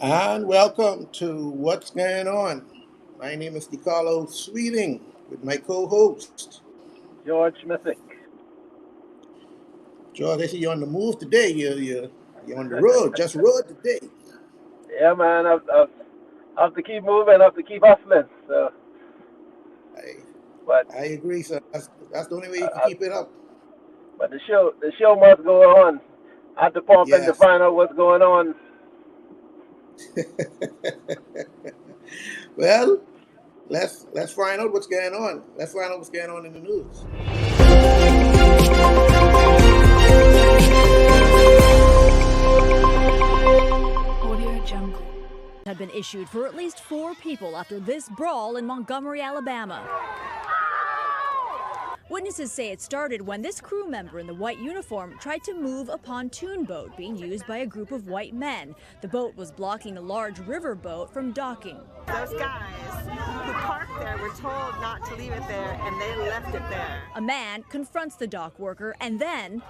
And welcome to What's Going On. My name is DiCarlo Sweeting with my co-host. George Smithick. George, I see you're on the move today. You're on the road, just road today. Yeah, man, I have to keep moving, I have to keep hustling. So, I but I agree, sir. That's the only way you can uh, keep it up. but the show must go on. I have to pop in to Yes. find out what's going on. Well, let's find out what's going on. Let's find out what's going on in the news. Audio Jungle had been issued for at least 4 people after this brawl in Montgomery, Alabama. Witnesses say it started when this crew member in the white uniform tried to move a pontoon boat being used by a group of white men. The boat was blocking a large river boat from docking. Those guys who parked there were told not to leave it there, and they left it there. A man confronts the dock worker and then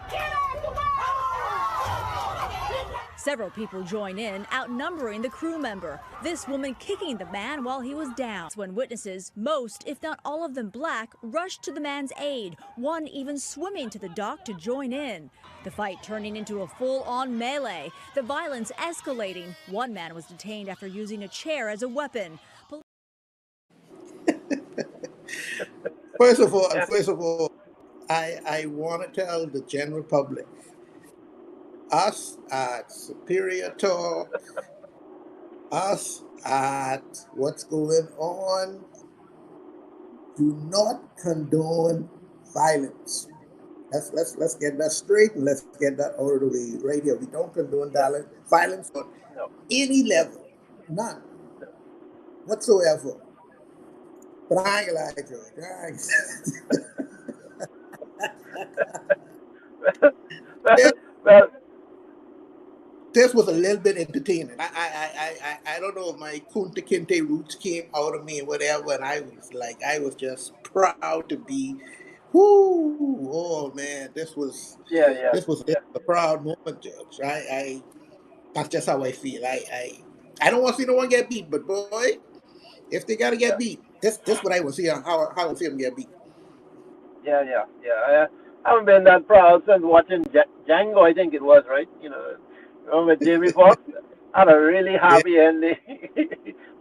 several people join in, outnumbering the crew member. This woman kicking the man while he was down. When witnesses, most, if not all of them black, rushed to the man's aid, one even swimming to the dock to join in. The fight turning into a full-on melee, the violence escalating. One man was detained after using a chair as a weapon. First of all, I want to tell the general public, us at Superior Talk, us at What's Going On, do not condone violence. Let's get that straight and let's get that out of the way right here. We don't condone No, violence on no, any level, none no. whatsoever. But I ain't gonna lie, George. well, this, well, this was a little bit entertaining. I don't know if my Kunta Kinte roots came out of me or whatever, and I was just proud to be. Whoo! Oh man, yeah, yeah, this yeah, was a proud moment, George. That's just how I feel. I don't want to see no one get beat, but boy, if they gotta get yeah, beat, this what I will see how I will see them get beat. yeah. I haven't been that proud since watching Django. I think it was right. Remember Jamie Foxx had a really Yeah. happy ending.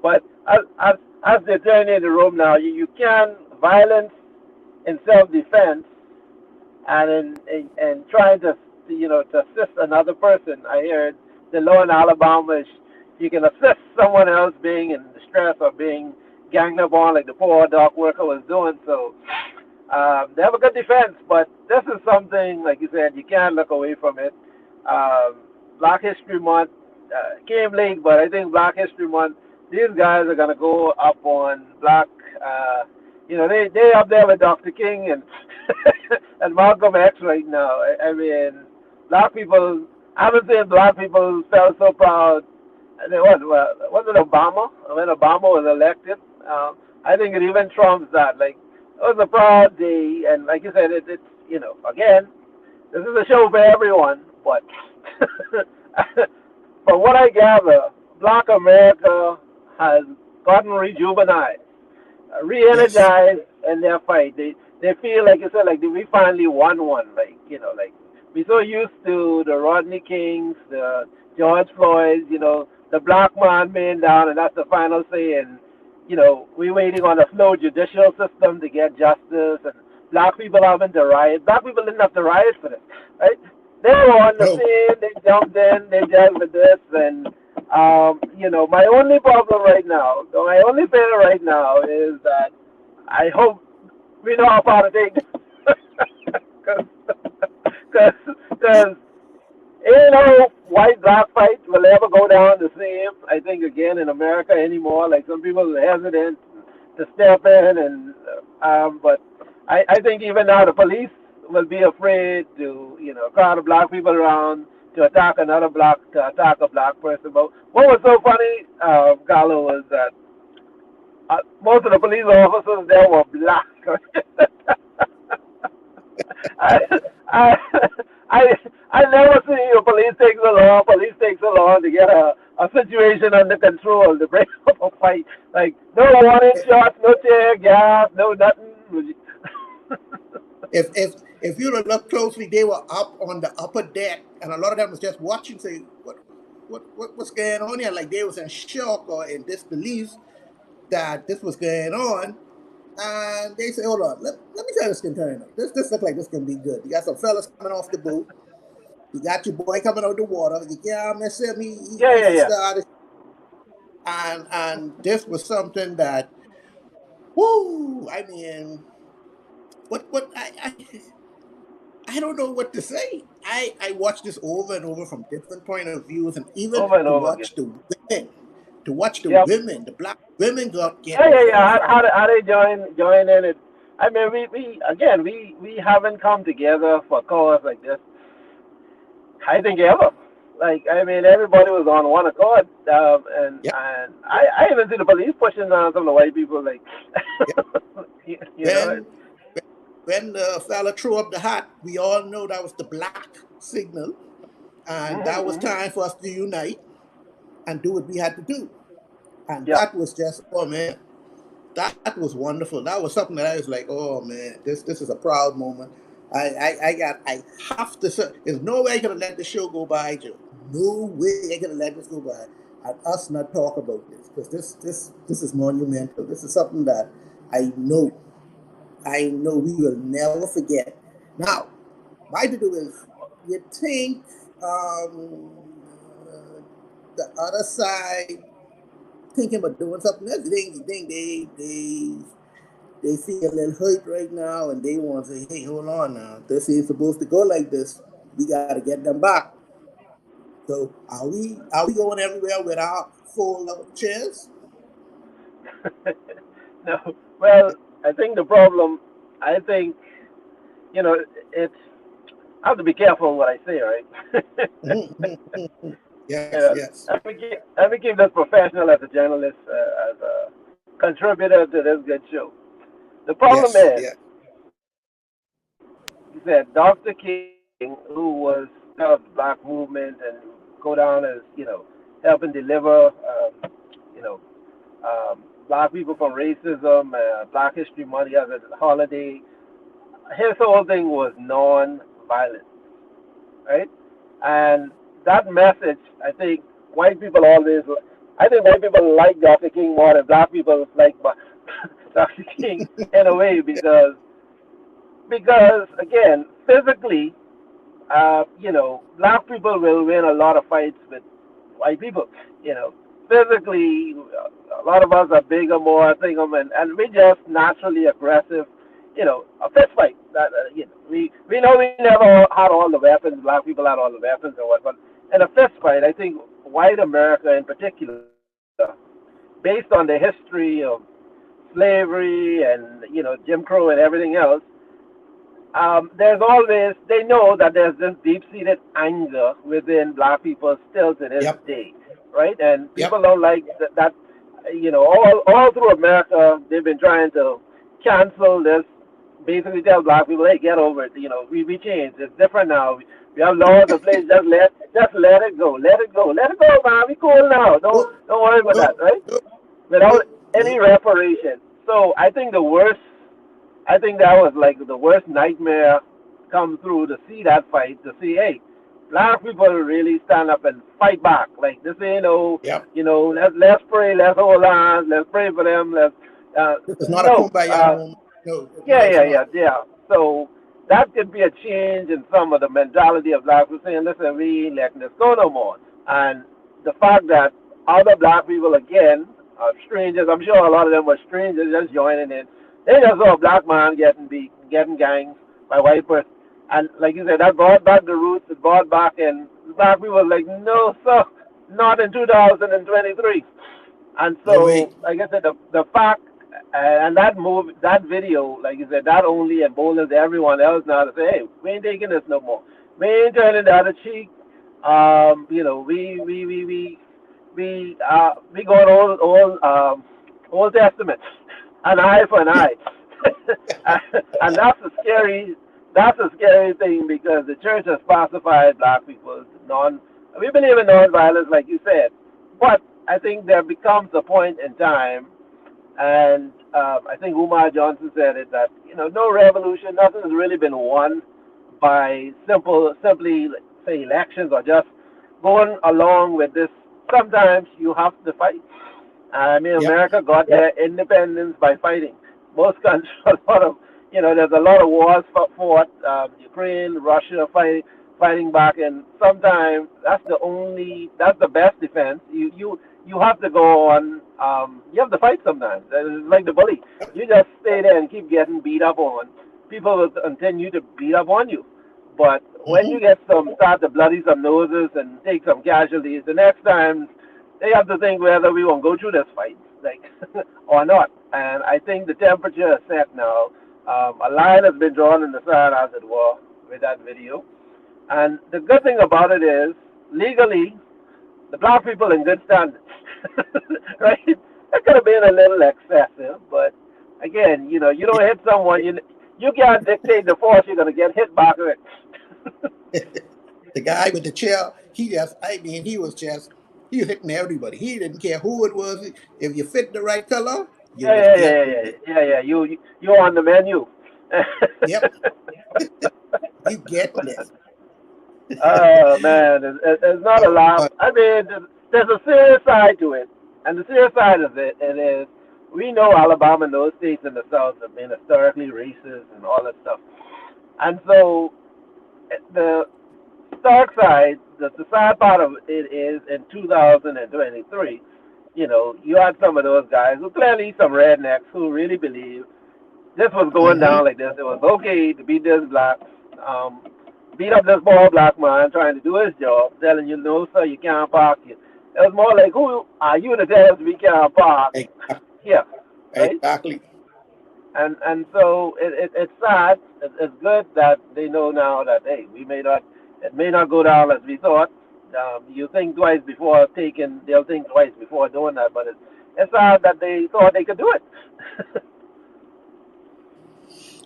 But as they turn in the room now, you can violence in self-defense and in trying to to assist another person. I heard the law in Alabama is you can assist someone else being in distress or being ganged up on like the poor dock worker was doing. So they have a good defense, but this is something like you said you can't look away from it. Um, Black History Month came late, but I think Black History Month these guys are gonna go up on Black. Uh, they up there with Dr. King and and Malcolm X right now. I mean, black people. I haven't seen black people felt so proud. Was it Obama when Obama was elected? I think it even trumps that. Like it was a proud day, and like you said, it's again, this is a show for everyone. But from what I gather, Black America has gotten rejuvenated, Yes. re-energized in their fight. They feel like you said, like we finally won one. Like like we're so used to the Rodney Kings, the George Floyds, the black man being down, and that's the final say. And we're waiting on a slow judicial system to get justice, and black people having to riot. Black people didn't have to riot for this, right? They were on the No. scene. They jumped in. They dealt with this, and my only problem right now, my only fear right now is that I hope we know how far to take because white black fight will ever go down the same. I think again in America anymore. Like some people are hesitant to step in, and but I think even now the police will be afraid to crowd of black people around to attack to attack a black person. But what was so funny, Gallo, was that most of the police officers there were black. I, I, I, I never see a police take so long to get a situation under control, to break up a fight. Like no warning shots, no tear gas, no nothing. If you look closely, they were up on the upper deck, and a lot of them was just watching, say, what's going on here? Like they was in shock or in disbelief that this was going on. And they say, hold on, let me try this container. This look like this can be good. You got some fellas coming off the boat. You got your boy coming out of the water. You can't mess him. Yeah, He's yeah, a yeah. star. And this was something that, whoo, I mean, what I don't know what to say. I watched this over and over from different point of views, and even Over and to over again. watch the women, Yep. the black women get Yeah, yeah, yeah. involved. How they join in it? I mean, we again, we haven't come together for a cause like this. I think ever. Like, I mean, everybody was on one accord, Yeah, and I even see the police pushing on some of the white people. Like, yeah. you know, When when the fella threw up the hat, we all know that was the black signal, and that was mm-hmm. time for us to unite and do what we had to do. And Yeah. that was just, oh man, that was wonderful. That was something that I was like, oh man, this is a proud moment. I have to say, there's no way I could have let the show go by, Joe. No way I could have let this go by and us not talk about this, because this is monumental. This is something that I know we will never forget. Now, my to do is, you think um, uh, the other side thinking about doing something else? You think they feel a little hurt right now, and they want to say, hey, hold on now, this ain't supposed to go like this. We got to get them back. So are we going everywhere with our full chairs? No. Well, I think the problem. I think you know it's. I have to be careful what I say, right? Yes, Yeah, yes, let me keep this professional as a journalist, as a contributor to this good show. The problem yes, is, yes. he said Dr. King, who was of the black movement and go down as helping deliver, you know, black people from racism, Black History Month as a holiday. His whole thing was non-violence, right? And that message, I think white people always, I think white people like Dr. King more than black people like Dr. King in a way because again, physically, black people will win a lot of fights with white people. You know, physically, a lot of us are bigger, more thinkum, and we just naturally aggressive. A fist fight. We know we never had all the weapons. Black people had all the weapons or what, but in a fist fight, I think white America in particular, based on the history of slavery and Jim Crow and everything else, there's always they know that there's this deep-seated anger within black people still to this Yep, day, right? And yep. people don't like that. All through America, they've been trying to cancel this. Basically, tell black people, hey, get over it. We changed. It's different now. We have laws in place. Just let it go. Let it go. Let it go, man. We cool now. Don't No, don't worry about no, that, right? no, Without no, no. any reparation. So I think the worst. I think that was like the worst nightmare come through to see that fight, to see, hey, black people really stand up and fight back. Like this ain't Yep. let's pray, let's hold on, let's pray for them, let's This is not a no, kumbaya moment. No, yeah, no, it's yeah, yeah, not. yeah. So that could be a change in some of the mentality of black people saying, listen, we ain't letting this go no more. And the fact that other black people again are strangers, I'm sure a lot of them were strangers just joining in. They just saw a black man getting beat, getting ganged by white person. And like you said, that brought back the roots, it brought back, and black people were like, no, sir, not in 2023. And No so, way. like I said, the fact and that video, like you said, that only emboldens everyone else now to say, hey, we ain't taking this no more. We ain't turning the other cheek. We going Old Testament, an eye for an eye, and that's a scary thing because the church has pacified black people. We believe in non-violence, like you said, But I think there becomes a point in time, and I think Umar Johnson said it, that no revolution, nothing has really been won by simply say elections or just going along with this. Sometimes you have to fight. I mean, Yep. America got their independence by fighting. Most countries, a lot of, there's a lot of wars fought. Ukraine, Russia fighting back, and sometimes that's the best defense. You have to go on. You have to fight sometimes. It's like the bully. You just stay there and keep getting beat up on. People will continue to beat up on you. But when Hmm. you start to bloody some noses and take some casualties, the next time they have to think whether we won't go through this fight, like, or not. And I think the temperature is set now. A line has been drawn in the sand, as it were, with that video. And the good thing about it is, legally, the black people in good standing, right? That could have been a little excessive, but again, you don't hit someone, you can't dictate the force you're going to get hit back with. The guy with the chair, he was hitting everybody. He didn't care who it was. If you fit the right color, you Yeah, was yeah, yeah, getting yeah, it. yeah, yeah. You're on the menu. Yep, you getting it. Oh man, it's not a laugh. But I mean, there's a serious side to it, and the serious side of it is we know Alabama and those states in the South have been historically racist and all that stuff, and so the dark side, the sad part of it is in 2023, you had some of those guys who clearly some rednecks who really believe this was going hmm down like this. It was okay to beat this black, um, beat up this poor black man trying to do his job, telling you, no, sir, you can't park here. It was more like, who are you to tell us we can't park here, right? exactly. And so it's sad. It's good that they know now that, hey, it may not go down as we thought. You think twice before taking, they'll think twice before doing that, but it's sad that they thought they could do it.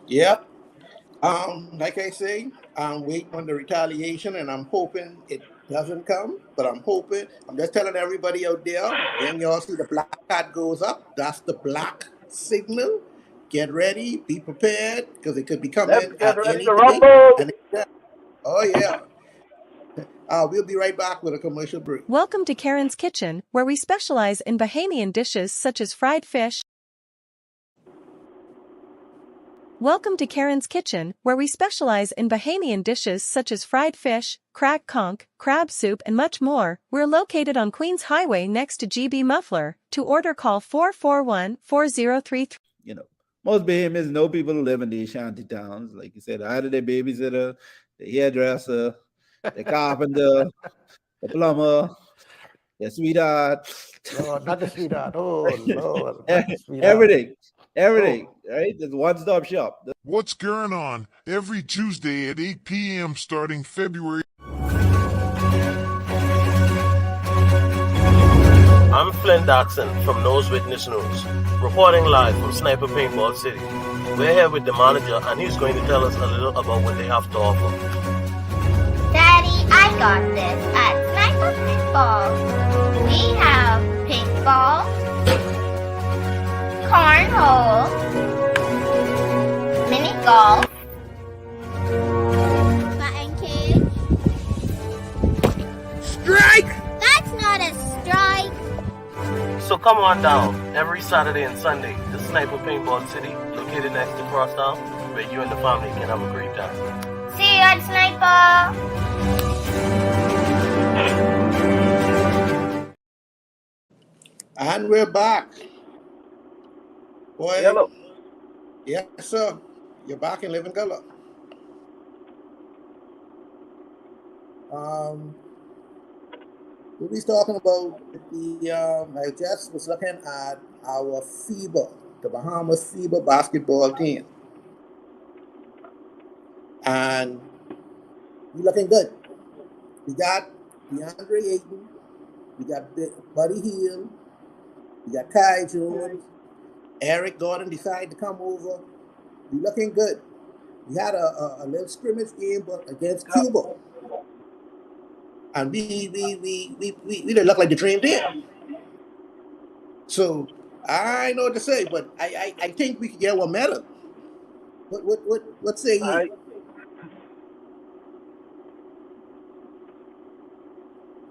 Yep. Like I say, I'm waiting on the retaliation, and I'm hoping it doesn't come. But I'm hoping. I'm just telling everybody out there, when y'all see the black hat goes up, that's the black signal. Get ready, be prepared, because it could be Let's coming get at ready any to day. rumble. And oh yeah, we'll be right back with a commercial break. Welcome to Karen's Kitchen, where we specialize in Bahamian dishes such as fried fish. Welcome to Karen's Kitchen, where we specialize in Bahamian dishes such as fried fish, crack conch, crab soup and much more. We're located on Queens Highway next to GB Muffler. To order, call 441-4033. Most Bahamians know people who live in these shanty towns. Like you said, either the babysitter, the hairdresser, the carpenter, the plumber, the sweetheart. Lord, not the sweetheart. Oh, Lord, not the sweetheart. Everything, right? There's one-stop shop. What's going on? Every Tuesday at 8 p.m. starting February. I'm Flint Daxon from Nose Witness News, reporting live from Sniper Paintball City. We're here with the manager, and he's going to tell us a little about what they have to offer. Daddy, I got this at Sniper Paintball. We have paintball, cornhole, mini golf, batting cage. Strike! That's not a strike. So come on down every Saturday and Sunday to Sniper Paintball City, located next to Crosstown, where you and the family can have a great time. See you at Sniper. And we're back. Boy, Yellow. yes, sir. You're back in living color. We'll be talking about I just was looking at our FIBA, the Bahamas FIBA basketball team. And we're looking good. We got DeAndre Ayton, we got Buddy Hield, we got Kai Jones, Eric Gordon decided to come over. We're looking good. We had a little scrimmage game against Cuba. and we didn't look like the dream team. So I know what to say, but I think we could get one medal. What say ye? I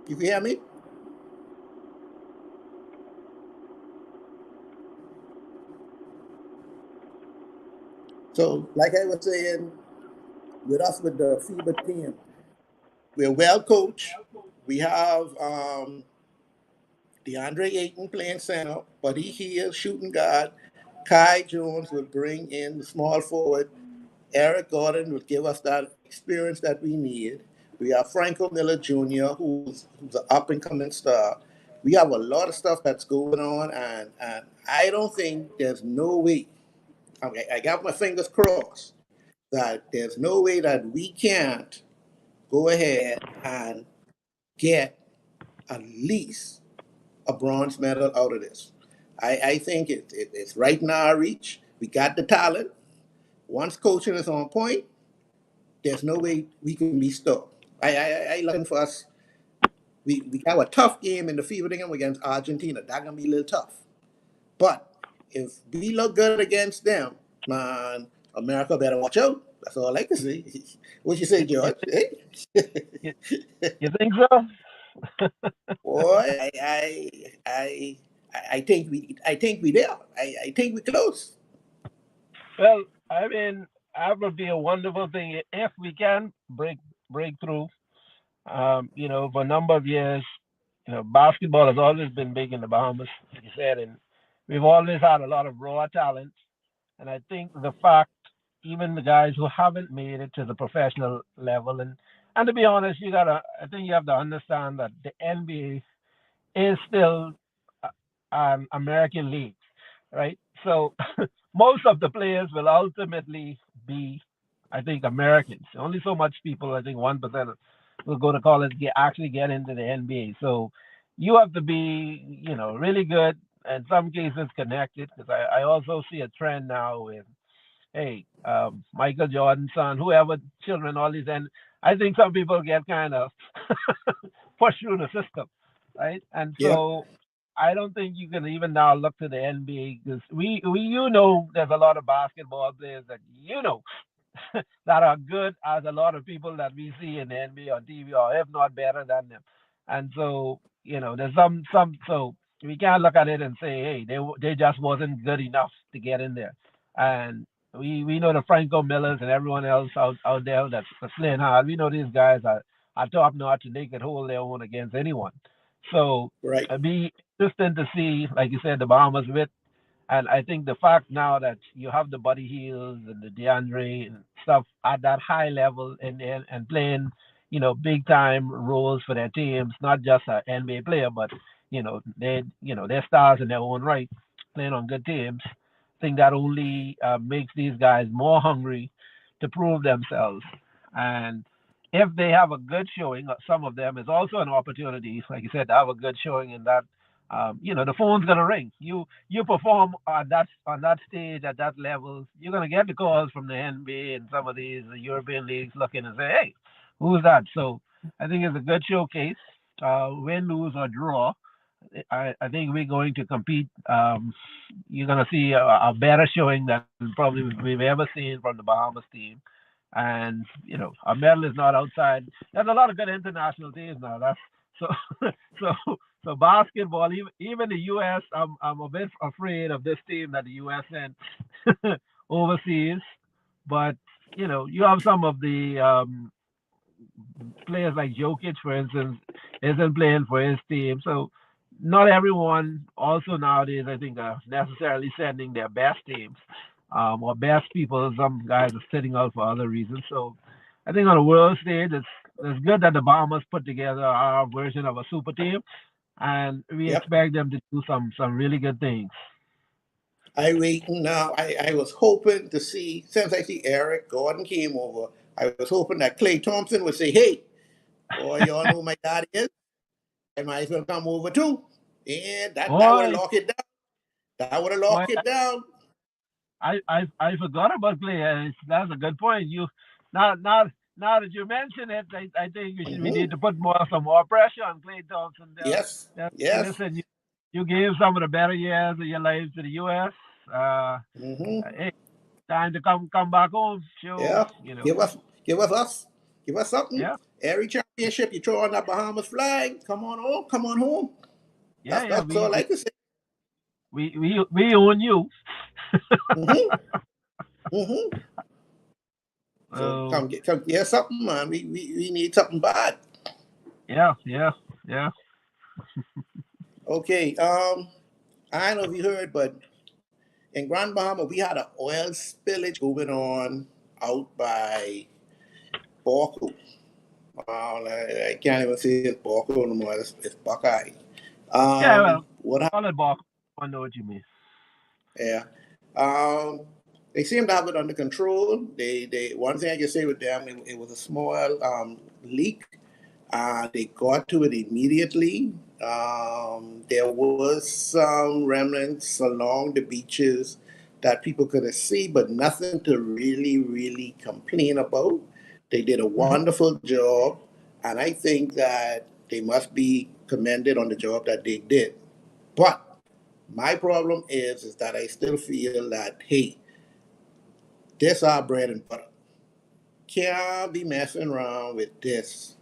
You can hear me? So, like I was saying, with us with the FIBA team, we're well coached. We have DeAndre Ayton playing center, Buddy Hield shooting guard. Kai Jones will bring in the small forward. Eric Gordon will give us that experience that we need. We have Franco Miller Jr., who's an up and coming star. We have a lot of stuff that's going on, and I don't think there's no way. I got my fingers crossed that there's no way that we can't go ahead and get at least a bronze medal out of this. I think it's right in our reach. We got the talent. Once coaching is on point, there's no way we can be stopped. I looking for us. We have a tough game in the FIBA game against Argentina. That's gonna be a little tough. But if we look good against them, man, America better watch out. That's all I can say. What you say, George? you, you think so? Boy, I think we there. I think we close. Well, I mean, that would be a wonderful thing if we can break through. For a number of years, basketball has always been big in the Bahamas, like you said, and we've always had a lot of raw talent. And I think the fact, even the guys who haven't made it to the professional level, and to be honest, I think you have to understand that the NBA is still an American league, right? So most of the players will ultimately be, I think, Americans. Only so much people, I think 1% will go to college, actually get into the NBA. So you have to be, really good, in some cases connected, because I also see a trend now with, hey, Michael Jordan's son, whoever, children, all these, and I think some people get kind of pushed through the system, right? And Yeah, so I don't think you can even now look to the NBA because there's a lot of basketball players that that are good as a lot of people that we see in the NBA on TV, or if not better than them. And so there's so we can't look at it and say, hey, they just wasn't good enough to get in there. And we know the Franco Millers and everyone else out there that's playing hard. We know these guys are top notch and they could hold their own against anyone. So right. it'd be interesting to see, like you said, the Bahamas with. And I think the fact now that you have the Buddy Heels and the DeAndre and stuff at that high level and playing, big time roles for their teams, not just an NBA player, but they're stars in their own right, playing on good teams. I think that only makes these guys more hungry to prove themselves. And if they have a good showing, some of them is also an opportunity, like you said, to have a good showing in that. The phone's gonna ring. You perform on that stage at that level, you're gonna get the calls from the NBA and some of these European leagues looking and say, hey, who's that? So I think it's a good showcase. Win, lose, or draw. I think we're going to compete. You're going to see a better showing than probably we've ever seen from the Bahamas team. And, our medal is not outside. There's a lot of good international teams now. That's so, so basketball, even the U.S., I'm a bit afraid of this team that the U.S. sent overseas. But, you have some of the players like Jokic, for instance, isn't playing for his team. So not everyone also nowadays, I think, are necessarily sending their best teams or best people. Some guys are sitting out for other reasons. So I think on a world stage, it's good that the Bahamas put together our version of a super team, and we Yep. expect them to do some really good things. I waiting now. I was hoping to see, since I see Eric Gordon came over, I was hoping that Clay Thompson would say, hey, boy, y'all know who my daddy is. I might as well come over too. And that would have Boy, locked it down. That would have boy, locked it down. I forgot about Clay. That's a good point. You not now that you mention it, I think we need to put some more pressure on Clay Thompson. Yes, Hey, yes. listen, you gave some of the better years of your life to the U.S. Hey, time to come back home. Show Yeah. Give us, give us, give us something. Yeah, Every championship you throw on that Bahamas flag. Come on home. Come on home. yeah. That's all I can say. We own you. Mm-hmm. Mm-hmm. So Oh, come get something, man. We need something bad. yeah. Okay. I don't know if you heard, but in Grand Bahama we had an oil spillage going on out by Borco. I can't even say it's Borco anymore. It's Buckeye. Yeah, well, What happened? call it balk. I know what you mean. Yeah. Um, they seem to have it under control. They one thing I can say with them, it was a small leak. They got to it immediately. There was some remnants along the beaches that people could see, but nothing to really complain about. They did a wonderful job, and I think that they must be commended on the job that they did. But my problem is that I still feel that hey, this our bread and butter. Can't be messing around with this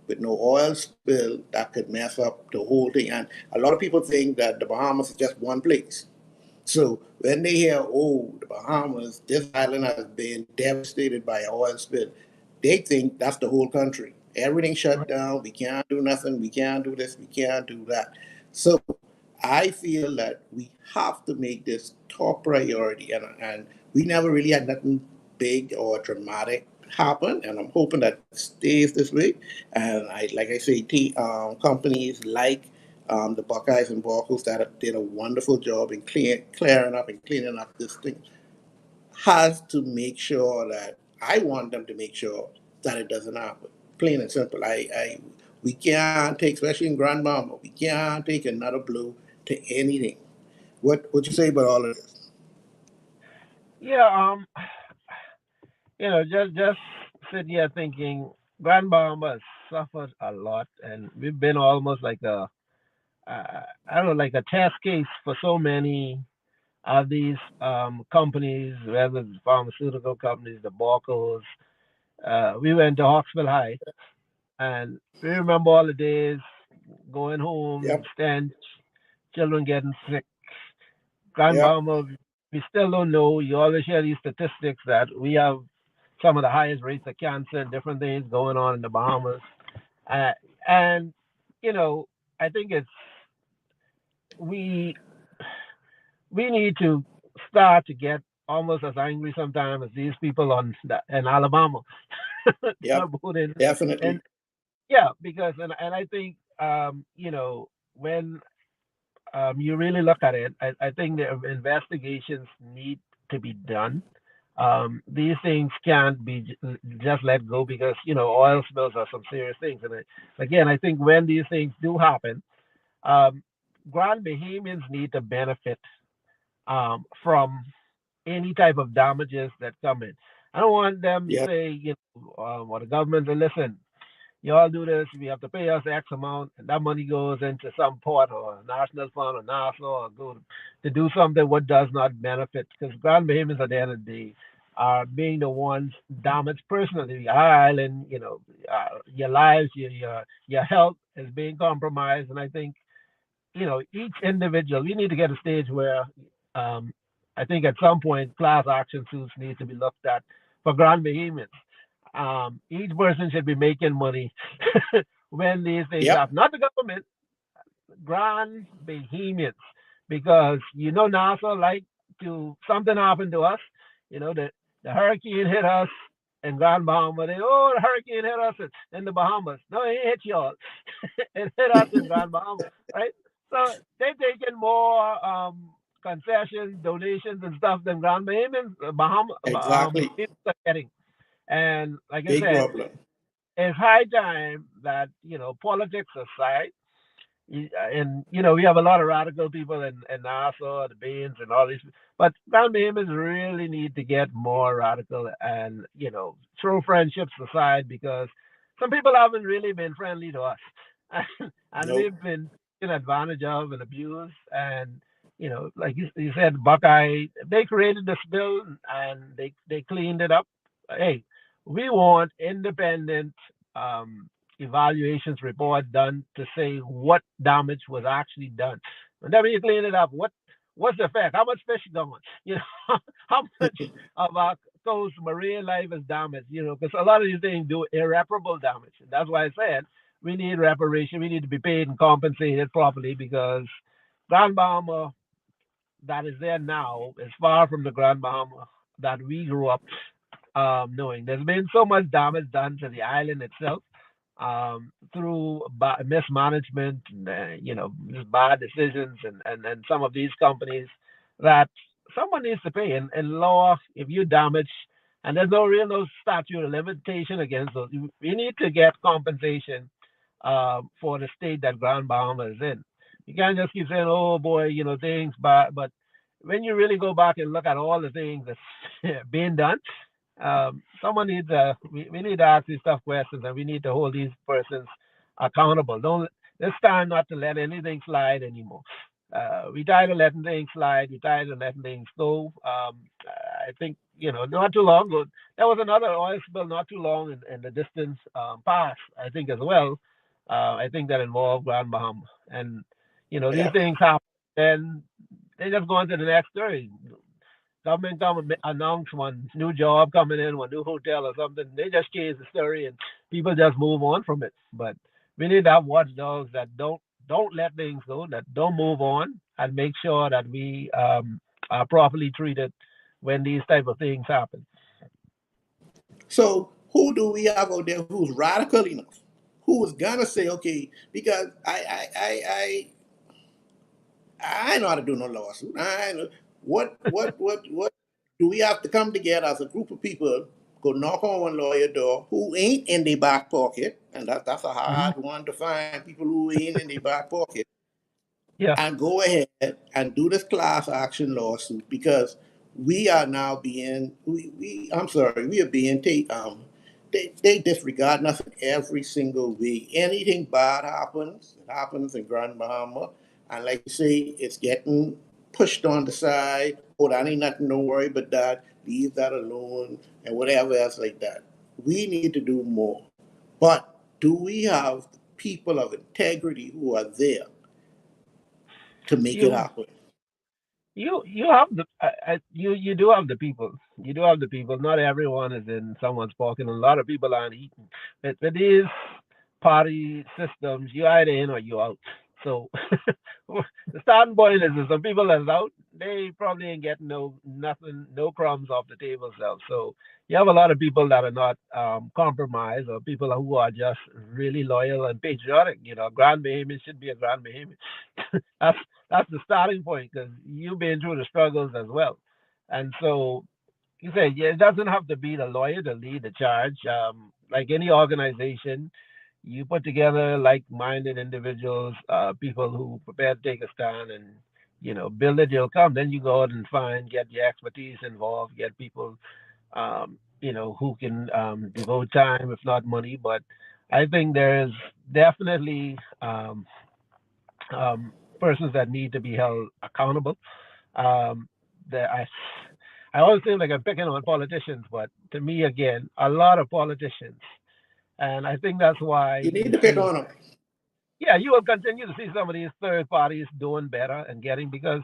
with no oil spill that could mess up the whole thing. And a lot of people think that the Bahamas is just one place. So when they hear, oh, the Bahamas, this island has been devastated by an oil spill, they think that's the whole country. Everything shut down. We can't do nothing. We can't do this. We can't do that. So I feel that we have to make this top priority, and we never really had nothing big or dramatic happen, and I'm hoping that stays this way. And like I say, companies like the Buckeyes and Broncos that did a wonderful job in clearing up and cleaning up this thing has to make sure that I want them to make sure that it doesn't happen. Plain and simple. We can't take, especially in Grand Mama, we can't take another blow to anything. What you say about all of this? Yeah. Just sitting here thinking, Grand Bahama has suffered a lot, and we've been almost like I don't know, like a test case for so many of these companies, whether it's pharmaceutical companies, the Borcos. We went to Hawksville High, and we remember all the days going home, Yep, stench, children getting sick. Grand yep, Bahama, we still don't know. You always hear these statistics that we have some of the highest rates of cancer and different things going on in the Bahamas. Uh, and, you know, I think we we need to start to get almost as angry sometimes as these people in Alabama yep, about and definitely. yeah, because and I think when you really look at it, I think the investigations need to be done. These things can't be just let go because oil spills are some serious things. And again, I think when these things do happen, um, Grand Bahamians need to benefit from any type of damages that come in. I don't want them to Yep, say, or the government to listen. You all do this, we have to pay us X amount, and that money goes into some port or a national fund or NASA or go to do something what does not benefit. Because Grand Bahamians at the end of the day are being the ones damaged personally. Our island, your lives, your health is being compromised, and I think each individual, we need to get a stage where um, I think at some point class action suits need to be looked at for Grand Bahamians. Each person should be making money when these things yep, happen. Not the government, Grand Bahamians, because NASA like to something happened to us. The hurricane hit us in Grand Bahama. The hurricane hit us in the Bahamas. No, it hit y'all. It hit us in Grand Bahama, right? So they're taking more concessions, donations, and stuff than Grand Bahamians, exactly. are getting. And like I Big said, problem. it's high time that politics aside, and we have a lot of radical people in Nassau, the Bains, and all these. But Grand Bahamians really need to get more radical and throw friendships aside because some people haven't really been friendly to us, and Nope. we've been taken advantage of and abused. And like you said, Buckeye, they created this bill and they cleaned it up. Hey, we want independent evaluations report done to say what damage was actually done. And then when you clean it up, what's the effect? How much fish is gone? How much of our coast marine life is damaged? Because a lot of these things do irreparable damage. And that's why I said we need reparation. We need to be paid and compensated properly because Grand Bahama that is there now is far from the Grand Bahama that we grew up knowing. There's been so much damage done to the island itself through mismanagement, just bad decisions, and some of these companies that someone needs to pay. And law, if you damage, and there's no statute of limitation against those, we need to get compensation for the state that Grand Bahama is in. You can't just keep saying, "Oh boy, things bad," but when you really go back and look at all the things that's being done, someone needs we need to ask these tough questions, and we need to hold these persons accountable. Don't It's time not to let anything slide anymore. We tired of letting things slide. We tired of letting things go. I think not too long ago there was another oil spill not too long in the distance past. I think as well. I think that involved Grand Bahama, and these Yeah. things happen, and they just go on to the next story. Government come and announce one new job coming in, one new hotel or something. They just change the story and people just move on from it. But we need to have watchdogs that don't let things go, that don't move on, and make sure that we are properly treated when these type of things happen. So who do we have out there who's radical enough? Who is gonna say, okay, because I know how to do no lawsuit. I know what do we have to come together as a group of people, go knock on one lawyer door who ain't in their back pocket, and that's a Hmm. hard one to find, people who ain't in their back pocket, Yeah. and go ahead and do this class action lawsuit because we are now being we I'm sorry, we are being they disregard nothing every single week. Anything bad happens, it happens in Grand Bahama. And like you say, it's getting pushed on the side. Oh, that ain't nothing, don't worry about that. Leave that alone and whatever else like that. We need to do more. But do we have people of integrity who are there to make it You happen? you have you do have the people. You do have the people. Not everyone is in someone's pocket, and a lot of people aren't eating. But these party systems, you either in or you out. So the starting point is that some people that's out, they probably ain't getting nothing, no crumbs off the table self. So you have a lot of people that are not compromised, or people who are just really loyal and patriotic. Grand Bahamian should be a Grand Bahamian. that's that's the starting point because you've been through the struggles as well. And so you say, yeah, it doesn't have to be the lawyer to lead the charge. Like any organization, you put together like-minded individuals, people who prepare to take a stand, and build it. You'll come. Then you go out and get your expertise involved, get people, who can devote time, if not money. But I think there's definitely persons that need to be held accountable. Um, that I always feel like I'm picking on politicians, but to me, again, a lot of politicians, and I think that's why You need you to pick see, on them. yeah, you will continue to see some of these third parties doing better and getting, because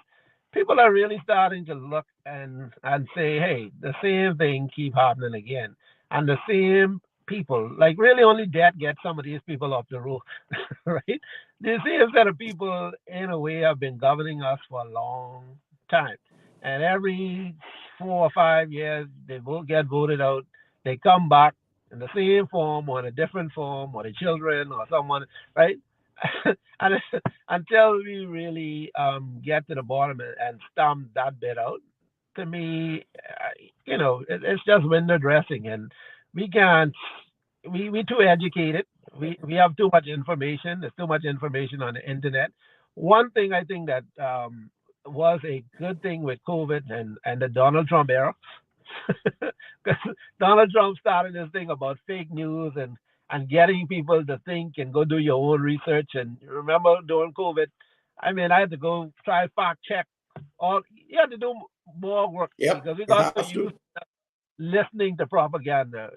people are really starting to look and say, hey, the same thing keep happening again, and the same people, like really only debt gets some of these people off the roof, right? The same set of people, in a way, have been governing us for a long time, and every 4 or 5 years they will get voted out. They come back in the same form or in a different form, or the children or someone, right? and until we really get to the bottom and stomp that bit out, to me, it's just window dressing, and we can't. We too educated. we have too much information. There's too much information on the internet. One thing I think that was a good thing with COVID and the Donald Trump era, because Donald Trump started this thing about fake news and getting people to think and go do your own research. And remember during COVID, I mean, I had to go try fact check all. You had to do more work Yep, because we you got so have used to. listening to propaganda.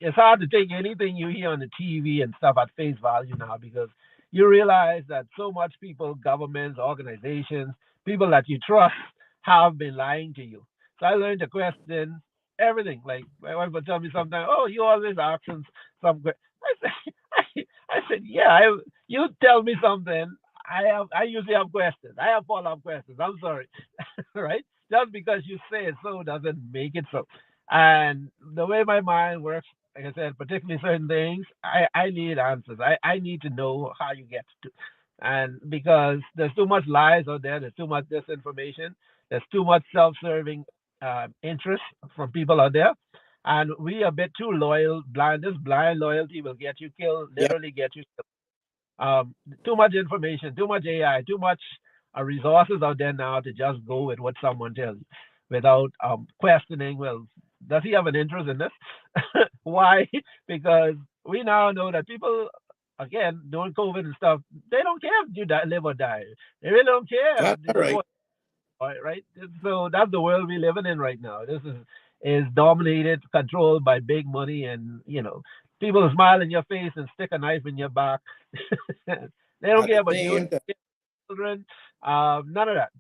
It's hard to take anything you hear on the TV and stuff at face value now because you realize that so much people, governments, organizations, people that you trust have been lying to you. So I learned to question everything. Like my wife would tell me sometimes, "Oh, you always asking some." I said, I said, yeah. You tell me something. I usually have questions. I have follow up questions. I'm sorry, right? Just because you say it so doesn't make it so. And the way my mind works, like I said, particularly certain things, I need answers. I need to know how you get to. And because there's too much lies out there, there's too much disinformation, there's too much self-serving interest from people out there. And we are a bit too loyal, blind. This blind loyalty will get you killed, Yep. literally get you too much information, too much AI, too much resources out there now to just go with what someone tells you without questioning. Well, does he have an interest in this? Why? Because we now know that people, again, during COVID and stuff, they don't care if you live or die. They really don't care That's all right. before, right? So that's the world we're living in right now. This is dominated, controlled by big money, and people smile in your face and stick a knife in your back. They don't At care the about you, same time, children, none of that.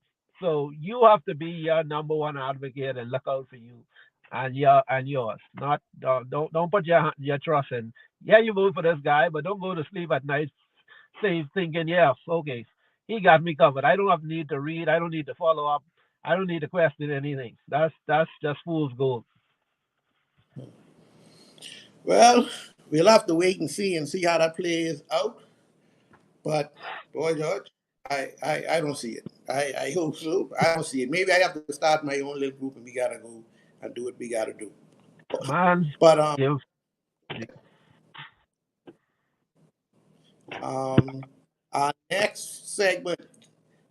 So you have to be your number one advocate and look out for you and yours. Not don't put your trust in. Yeah, you vote for this guy, but don't go to sleep at night safe thinking, yeah, okay, he got me covered. I don't have need to read. I don't need to follow up. I don't need to question anything. That's just fool's gold. well, we'll have to wait and see how that plays out. But boy, George, I don't see it. I hope so. I don't see it. Maybe I have to start my own little group and we gotta go and do what we gotta do. Man, But give our next segment,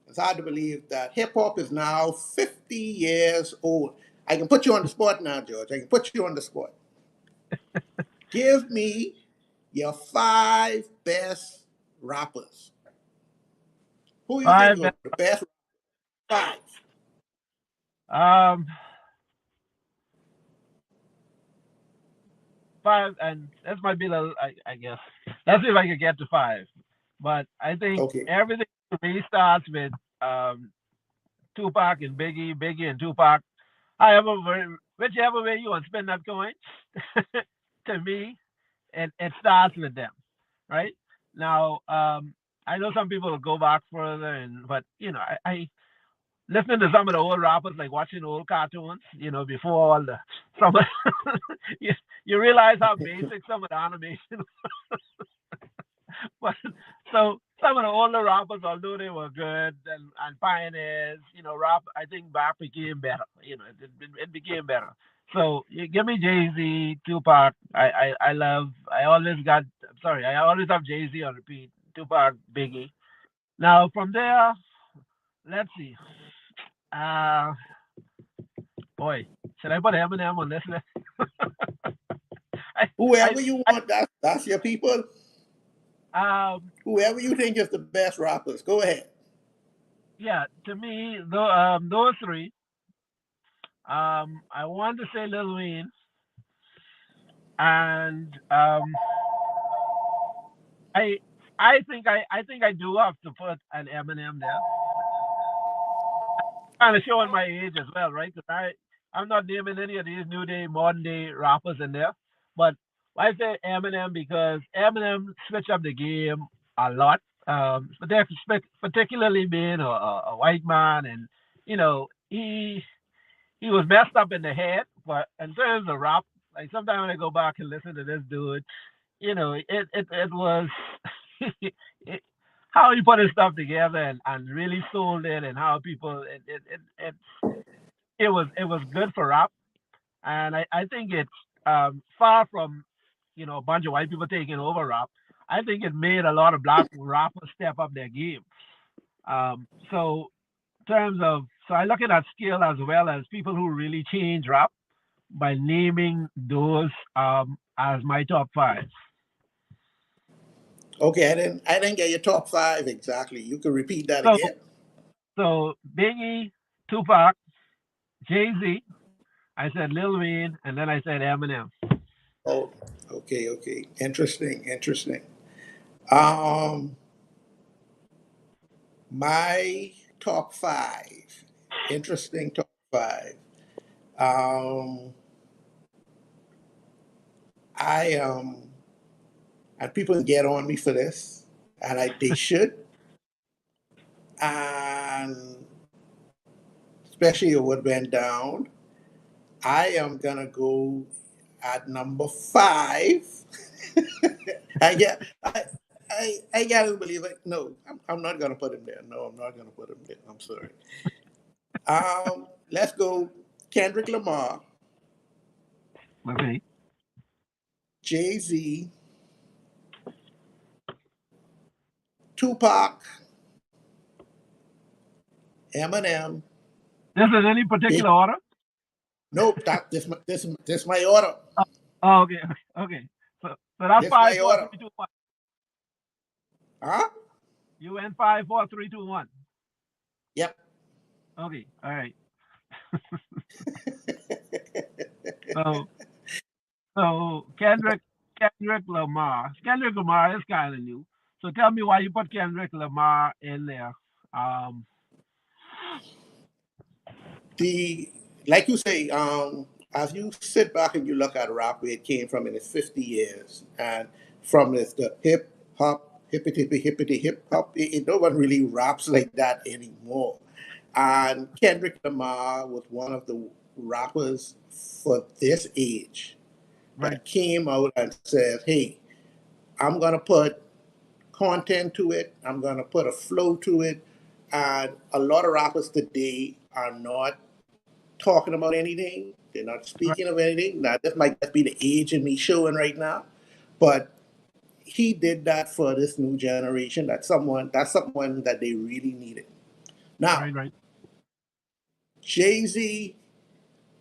it's hard to believe that hip hop is now 50 years old. I can put you on the spot now, George. I can put you on the spot. Give me your five best rappers. Who you think five. are the best five? Um, five, and this might be the. I guess. Let's see if I can get to five. But I think Okay. everything for me starts with Tupac and Biggie, Biggie and Tupac. Whichever way you want to spend that coin, to me, it starts with them, right? Now, I know some people will go back further, but I listening to some of the old rappers, like watching old cartoons, before all the some, you, you realize how basic some of the animation. But so some of the older rappers, although they were good and pioneers, rap, I think rap became better. It became better. So you give me Jay Z, Tupac. I always got. Sorry, I always have Jay Z on repeat. Tupac, Biggie. Now from there, let's see. Uh boy, should I put Eminem on this list? I Whoever you want, that's your people. Whoever you think is the best rappers, go ahead. Yeah, to me, those three. I want to say Lil Wayne, and I I think I do have to put an Eminem there. Kind of showing my age as well, right? Because I'm not naming any of these new day, modern day rappers in there, but I say Eminem because Eminem switched up the game a lot. Particularly being a white man, and he was messed up in the head, but in terms of rap, like sometimes when I go back and listen to this dude, it was it, how he put his stuff together and really sold it, and how people it was good for rap, and I think it's far from a bunch of white people taking over rap. I think it made a lot of black rappers step up their game. So in terms of, so I look at that scale as well as people who really change rap by naming those as my top five. Okay, I didn't get your top five exactly. You can repeat that So again. so Biggie, Tupac, Jay Z. I said Lil Wayne, and then I said Eminem. Oh, okay, okay. Interesting, interesting. Um, my top five. Interesting top five. Um, I and people can get on me for this, and they should, and especially what went down. I am gonna go at number five. I get I gotta believe it. No, I'm not gonna put him there. No, I'm not gonna put him there. I'm sorry. Let's go. Kendrick Lamar, Okay. Jay Z, Tupac, Eminem. This in any Big. particular order? Nope. This my order. Oh, okay, okay. So that's This five, my four, order. three, two, one. Huh? You went 5, 4, 3, 2, 1. Yep. Okay, all right. So so Kendrick Lamar. Kendrick Lamar is kind of new. So tell me why you put Kendrick Lamar in there. Um, The like you say, as you sit back and you look at rap where it came from in its 50 years, and from this the hip hop, hippity hip hop, no one really raps like that anymore. And Kendrick Lamar was one of the rappers for this age right, that came out and said, "Hey, I'm gonna put content to it. I'm gonna put a flow to it." And a lot of rappers today are not talking about anything. They're not right, speaking of anything. Now, this might just be the age in me showing right now, but he did that for this new generation. That's someone that they really needed. Now, right, right. Jay Z,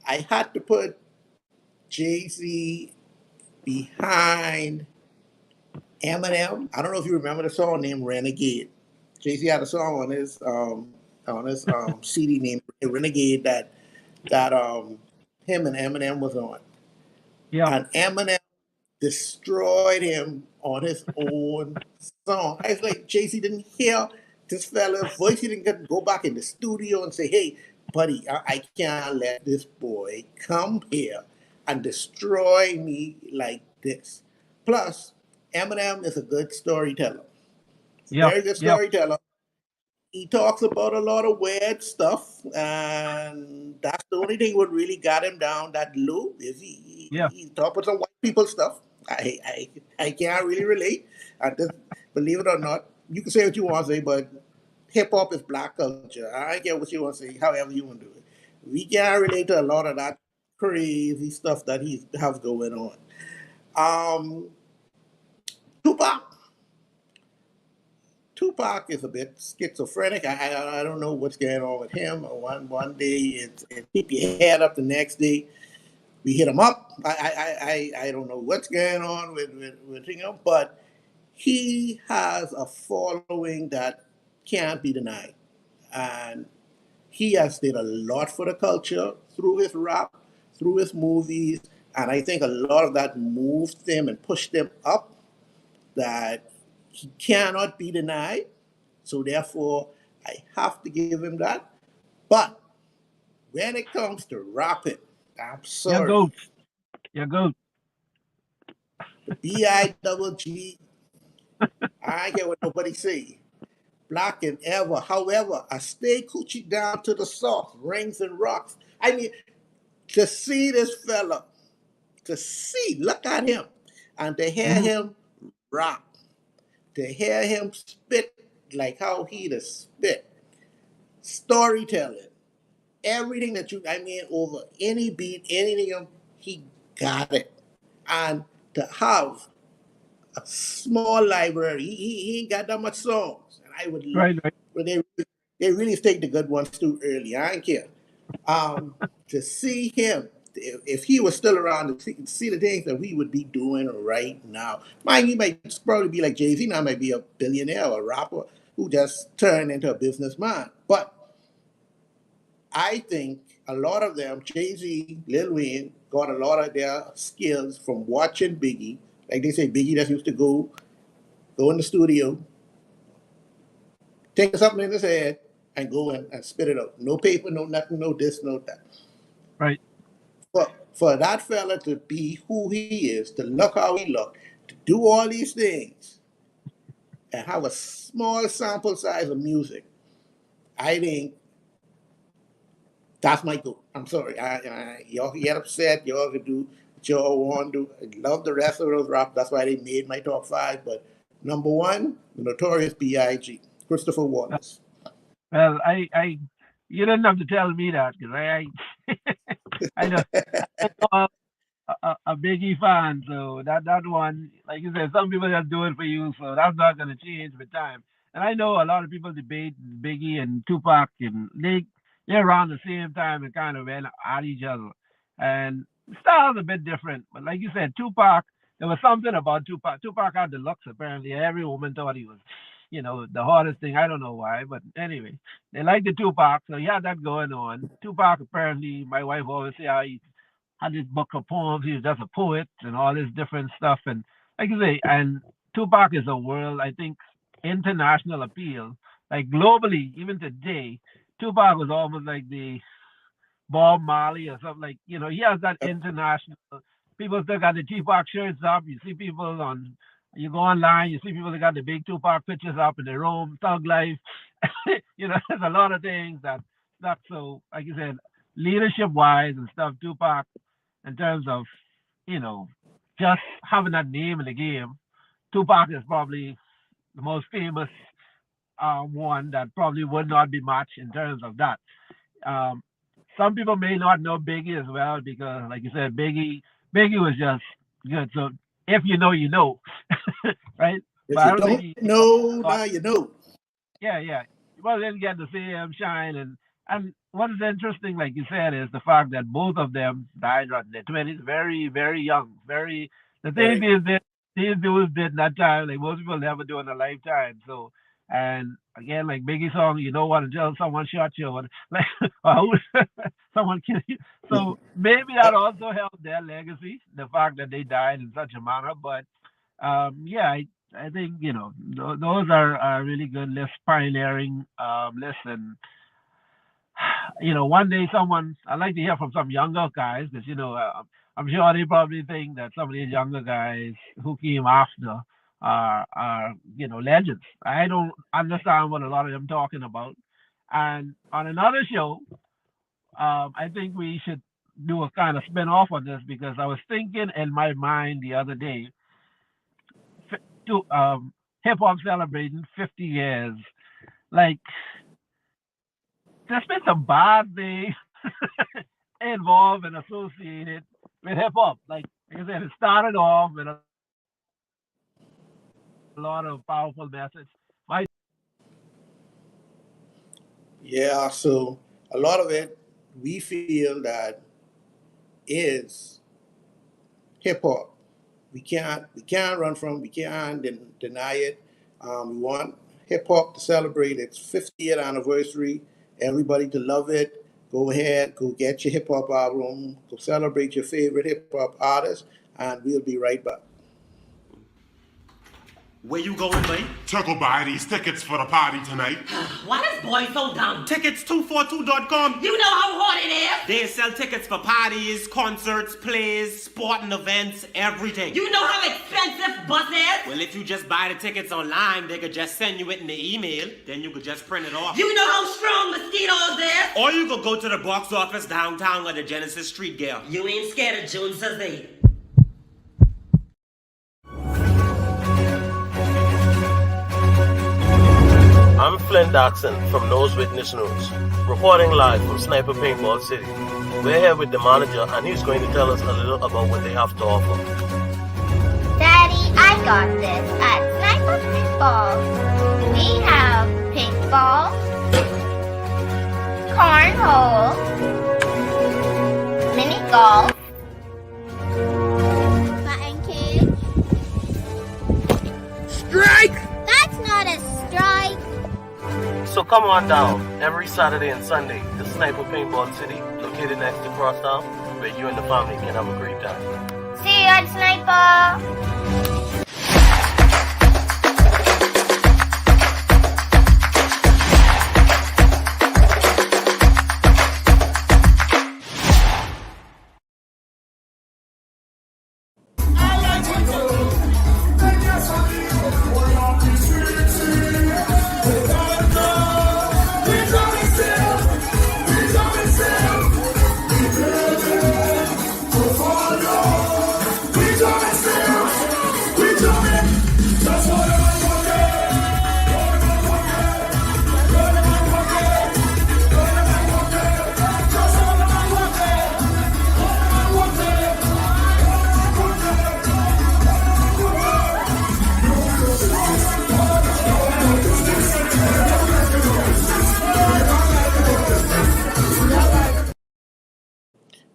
I had to put Jay Z behind Eminem. I don't know if you remember the song named Renegade. Jay Z had a song on his CD named Renegade that him and Eminem was on, Yeah, and Eminem destroyed him on his own song. I was like, Jay Z didn't hear this fella's voice. He didn't get to go back in the studio and say, hey, buddy, I can't let this boy come here and destroy me like this. Plus, Eminem is a good storyteller, yeah, very good yeah, storyteller. He talks about a lot of weird stuff, and that's the only thing what really got him down that low. Is yeah, he talk about some white people stuff. I can't really relate. And just, believe it or not, you can say what you want to say, but hip hop is black culture. I get what you want to say, however you want to do it. We can't relate to a lot of that crazy stuff that he has going on. Um, Tupac. Tupac is a bit schizophrenic. I don't know what's going on with him. One day it's keep your head up. The next day we hit him up. I don't know what's going on with him, but he has a following that can't be denied, and he has did a lot for the culture through his rap, through his movies, and I think a lot of that moved them and pushed them up. That he cannot be denied. So therefore, I have to give him that. But when it comes to rapping, I'm yeah, sorry. goat, yeah, goat. The B-I-double-G, I get what nobody say. Black and ever. However, I stay coochie down to the sauce, rings and rocks. I mean, to see this fella, look at him, and to hear Hmm. him rap, to hear him spit like how he to spit, storytelling, everything that I mean, over any beat, anything, he got it. And to have a small library. He ain't got that much songs, and I would Right. but they really take the good ones too early. I don't care. To see him, if he was still around, to see the things that we would be doing right now. Mind he might probably be like Jay-Z now, might be a billionaire or a rapper who just turned into a businessman. But I think a lot of them, Jay-Z, Lil Wayne, got a lot of their skills from watching Biggie. Like they say, Biggie just used to go in the studio, take something in his head, and go in and spit it out. No paper, no nothing, no this, no that. Right. For that fella to be who he is, to look how he look, to do all these things, and have a small sample size of music, I think that's my goal. I'm sorry. Y'all get upset. Y'all can do what y'all want to do. I love the rest of those rap. That's why they made my top 5. But number 1, the Notorious B.I.G., Christopher Wallace. Well, you didn't have to tell me that because I know a Biggie fan, so that one, like you said, some people just do it for you, so that's not going to change with time. And I know a lot of people debate Biggie and Tupac, and they're around the same time and kind of went at each other. And style's a bit different, but like you said, Tupac, there was something about Tupac. Tupac had the looks, apparently. Every woman thought he was, the hardest thing. I don't know why, but anyway, they liked the Tupac, so he had that going on. Tupac, apparently, my wife always say how he had this book of poems. He was just a poet and all this different stuff. And like you say, and Tupac is a world, I think, international appeal. Like globally, even today, Tupac was almost like the Bob Marley or something. Like, he has that international. People still got the Tupac shirts up. You see people you go online, you see people that got the big Tupac pictures up in their room, Thug Life. There's a lot of things that's so, like you said, leadership wise and stuff, Tupac, in terms of, just having that name in the game, Tupac is probably the most famous one that probably would not be matched in terms of that. Some people may not know Biggie as well because, like you said, Biggie was just good. So if you know, you know, right? If but you don't know, now you know. Yeah. Well, then get to see him shine. And what is interesting, like you said, is the fact that both of them died in their 20s, very, very young. The thing is that these dudes did that time, like most people never do in a lifetime. So, and again, like Biggie song, you don't want to tell someone shot you, or like someone killed you. So maybe that also helped their legacy, the fact that they died in such a manner. But I think those are really good lists, pioneering lists, and one day I'd like to hear from some younger guys because I'm sure they probably think that some of these younger guys who came after are legends. I don't understand what a lot of them talking about. And on another show, I think we should do a kind of spin off on this because I was thinking in my mind the other day to hip hop celebrating 50 years. Like, there's been some bad things involved and associated with hip hop. Like I said, it started off with a lot of powerful messages. Yeah, so a lot of it we feel that is hip hop. We can't run from. We can't deny it. We want hip hop to celebrate its 50th anniversary. Everybody to love it. Go ahead, go get your hip hop album. Go celebrate your favorite hip hop artist, and we'll be right back. Where you going, boy? To go buy these tickets for the party tonight. Why this boy so dumb? Tickets242.com. You know how hard it is? They sell tickets for parties, concerts, plays, sporting events, everything. You know how expensive bus is? Well, if you just buy the tickets online, they could just send you it in the email. Then you could just print it off. You know how strong mosquitoes is? Or you could go to the box office downtown at the Genesis Street Girl. You ain't scared of Joneses, eh? I'm Flynn Dachson from Nose Witness News, reporting live from Sniper Paintball City. We're here with the manager and he's going to tell us a little about what they have to offer. Daddy, I got this at Sniper Paintball. We have paintball, cornhole, mini golf, batting cage. Strike! That's not a strike. So come on down every Saturday and Sunday to Sniper Paintball City, located next to Crosstown, where you and the family can have a great time. See you at Sniper.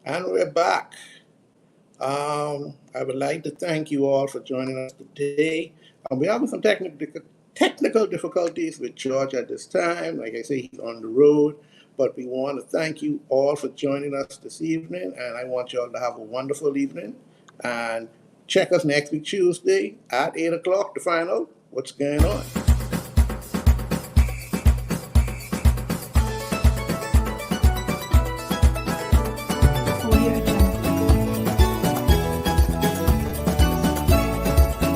And we're back. I would like to thank you all for joining us today. We're having some technical difficulties with George at this time. Like I say, he's on the road. But we want to thank you all for joining us this evening. And I want you all to have a wonderful evening. And check us next week, Tuesday at 8 o'clock to find out what's going on.